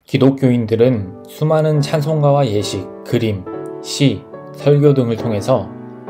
기독교인들은 수많은 찬송가와 예식, 그림, 시, 설교 등을 통해서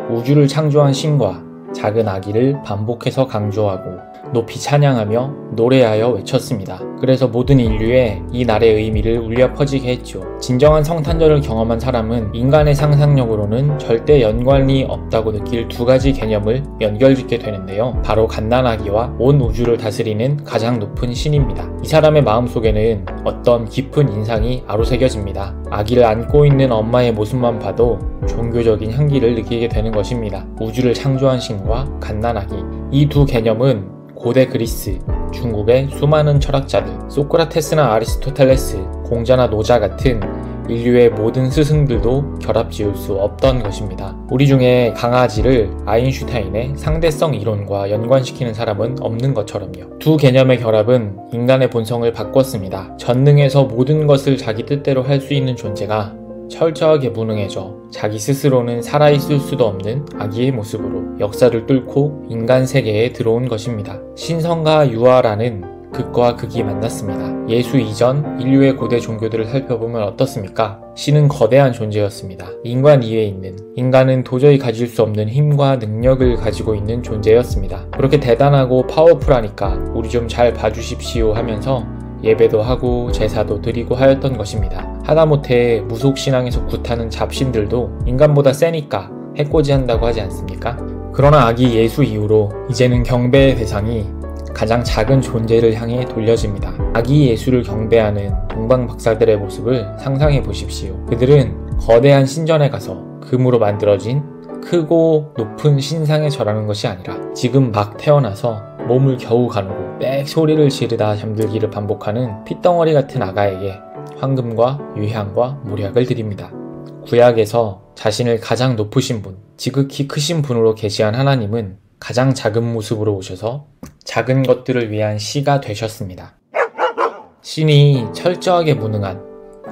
우주를 창조한 신과 작은 아기를 반복해서 강조하고 높이 찬양하며 노래하여 외쳤습니다. 그래서 모든 인류에 이 날의 의미를 울려 퍼지게 했죠. 진정한 성탄절을 경험한 사람은 인간의 상상력으로는 절대 연관이 없다고 느낄 두 가지 개념을 연결짓게 되는데요. 바로 갓난아기와 온 우주를 다스리는 가장 높은 신입니다. 이 사람의 마음속에는 어떤 깊은 인상이 아로새겨집니다. 아기를 안고 있는 엄마의 모습만 봐도 종교적인 향기를 느끼게 되는 것입니다. 우주를 창조한 신과 갓난아기, 이 두 개념은 고대 그리스, 중국의 수많은 철학자들, 소크라테스나 아리스토텔레스, 공자나 노자 같은 인류의 모든 스승들도 결합지을 수 없던 것입니다. 우리 중에 강아지를 아인슈타인의 상대성 이론과 연관시키는 사람은 없는 것처럼요. 두 개념의 결합은 인간의 본성을 바꿨습니다. 전능해서 모든 것을 자기 뜻대로 할 수 있는 존재가 철저하게 무능해져 자기 스스로는 살아있을 수도 없는 아기의 모습으로 역사를 뚫고 인간 세계에 들어온 것입니다. 신성과 유아라는 극과 극이 만났습니다. 예수 이전 인류의 고대 종교들을 살펴보면 어떻습니까? 신은 거대한 존재였습니다. 인간 이외에 있는, 인간은 도저히 가질 수 없는 힘과 능력을 가지고 있는 존재였습니다. 그렇게 대단하고 파워풀하니까 우리 좀 잘 봐주십시오 하면서 예배도 하고 제사도 드리고 하였던 것입니다. 하다못해 무속신앙에서 굿하는 잡신들도 인간보다 세니까 해코지한다고 하지 않습니까? 그러나 아기 예수 이후로 이제는 경배의 대상이 가장 작은 존재를 향해 돌려집니다. 아기 예수를 경배하는 동방 박사들의 모습을 상상해 보십시오. 그들은 거대한 신전에 가서 금으로 만들어진 크고 높은 신상에 절하는 것이 아니라 지금 막 태어나서 몸을 겨우 가누고 빽 소리를 지르다 잠들기를 반복하는 핏덩어리 같은 아가에게 황금과 유향과 몰약을 드립니다. 구약에서 자신을 가장 높으신 분, 지극히 크신 분으로 계시한 하나님은 가장 작은 모습으로 오셔서 작은 것들을 위한 시가 되셨습니다. 신이 철저하게 무능한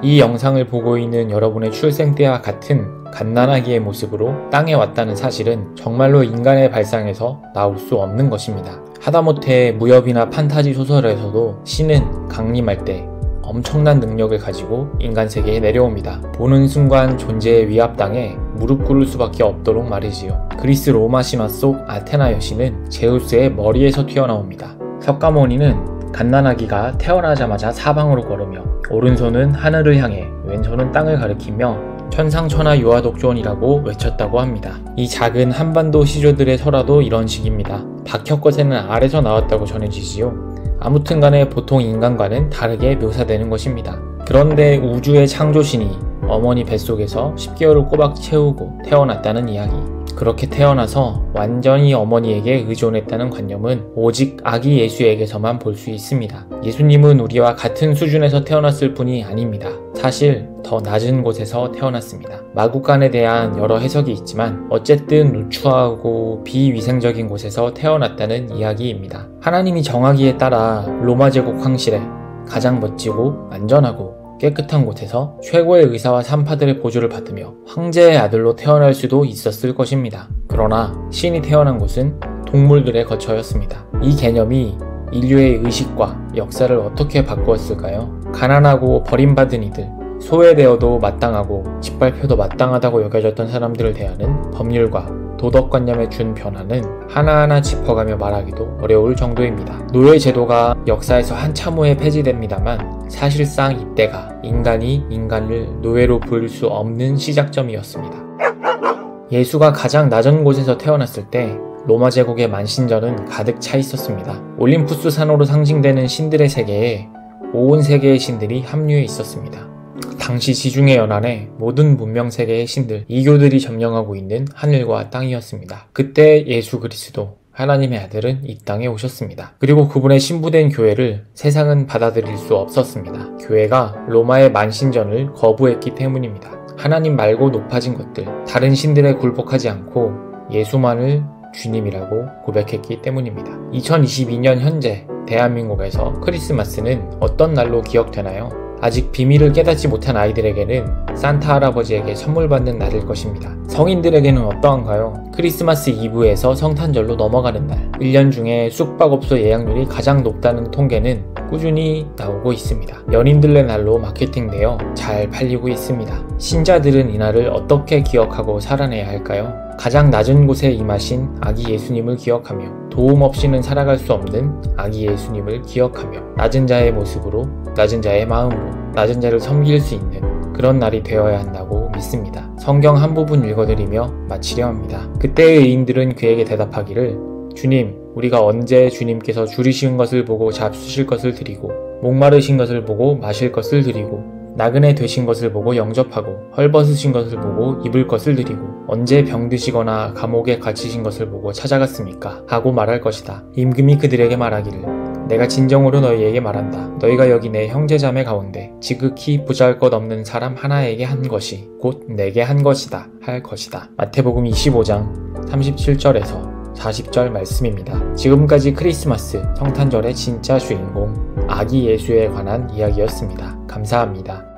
이 영상을 보고 있는 여러분의 출생 때와 같은 갓난아기의 모습으로 땅에 왔다는 사실은 정말로 인간의 발상에서 나올 수 없는 것입니다. 하다못해 무협이나 판타지 소설에서도 신은 강림할 때 엄청난 능력을 가지고 인간 세계에 내려옵니다. 보는 순간 존재의 위압당해 무릎 꿇을 수밖에 없도록 말이지요. 그리스 로마 신화 속 아테나 여신은 제우스의 머리에서 튀어나옵니다. 석가모니는 갓난아기가 태어나자마자 사방으로 걸으며 오른손은 하늘을 향해 왼손은 땅을 가리키며 천상천하 유아독존이라고 외쳤다고 합니다. 이 작은 한반도 시조들의 설화도 이런 식입니다. 박혁것에는 알에서 나왔다고 전해지지요. 아무튼간에 보통 인간과는 다르게 묘사되는 것입니다. 그런데 우주의 창조신이 어머니 뱃속에서 10개월을 꼬박 채우고 태어났다는 이야기, 그렇게 태어나서 완전히 어머니에게 의존했다는 관념은 오직 아기 예수에게서만 볼 수 있습니다. 예수님은 우리와 같은 수준에서 태어났을 뿐이 아닙니다. 사실 더 낮은 곳에서 태어났습니다. 마구간에 대한 여러 해석이 있지만 어쨌든 누추하고 비위생적인 곳에서 태어났다는 이야기입니다. 하나님이 정하기에 따라 로마 제국 황실에 가장 멋지고 안전하고 깨끗한 곳에서 최고의 의사와 산파들의 보조를 받으며 황제의 아들로 태어날 수도 있었을 것입니다. 그러나 신이 태어난 곳은 동물들의 거처였습니다. 이 개념이 인류의 의식과 역사를 어떻게 바꾸었을까요? 가난하고 버림받은 이들, 소외되어도 마땅하고 짓밟혀도 마땅하다고 여겨졌던 사람들을 대하는 법률과 도덕관념에 준 변화는 하나하나 짚어가며 말하기도 어려울 정도입니다. 노예 제도가 역사에서 한참 후에 폐지됩니다만 사실상 이때가 인간이 인간을 노예로 부릴 수 없는 시작점이었습니다. 예수가 가장 낮은 곳에서 태어났을 때 로마 제국의 만신전은 가득 차 있었습니다. 올림푸스 산호로 상징되는 신들의 세계에 온 세계의 신들이 합류해 있었습니다. 당시 지중해 연안의 모든 문명 세계의 신들, 이교들이 점령하고 있는 하늘과 땅이었습니다. 그때 예수 그리스도 하나님의 아들은 이 땅에 오셨습니다. 그리고 그분의 신부된 교회를 세상은 받아들일 수 없었습니다. 교회가 로마의 만신전을 거부했기 때문입니다. 하나님 말고 높아진 것들, 다른 신들에 굴복하지 않고 예수만을 주님이라고 고백했기 때문입니다. 2022년 현재 대한민국에서 크리스마스는 어떤 날로 기억되나요? 아직 비밀을 깨닫지 못한 아이들에게는 산타 할아버지에게 선물 받는 날일 것입니다. 성인들에게는 어떠한가요? 크리스마스 이브에서 성탄절로 넘어가는 날, 1년 중에 숙박업소 예약률이 가장 높다는 통계는 꾸준히 나오고 있습니다. 연인들의 날로 마케팅되어 잘 팔리고 있습니다. 신자들은 이날을 어떻게 기억하고 살아내야 할까요? 가장 낮은 곳에 임하신 아기 예수님을 기억하며 도움 없이는 살아갈 수 없는 아기 예수님을 기억하며 낮은 자의 모습으로, 낮은 자의 마음으로, 낮은 자를 섬길 수 있는 그런 날이 되어야 한다고 믿습니다. 성경 한 부분 읽어드리며 마치려 합니다. 그때의 의인들은 그에게 대답하기를, 주님, 우리가 언제 주님께서 줄이신 것을 보고 잡수실 것을 드리고 목마르신 것을 보고 마실 것을 드리고 나그네 되신 것을 보고 영접하고 헐벗으신 것을 보고 입을 것을 드리고 언제 병드시거나 감옥에 갇히신 것을 보고 찾아갔습니까? 하고 말할 것이다. 임금이 그들에게 말하기를, 내가 진정으로 너희에게 말한다. 너희가 여기 내 형제자매 가운데 지극히 보잘것없는 사람 하나에게 한 것이 곧 내게 한 것이다 할 것이다. 마태복음 25장 37절에서 40절 말씀입니다. 지금까지 크리스마스 성탄절의 진짜 주인공 아기 예수에 관한 이야기였습니다. 감사합니다.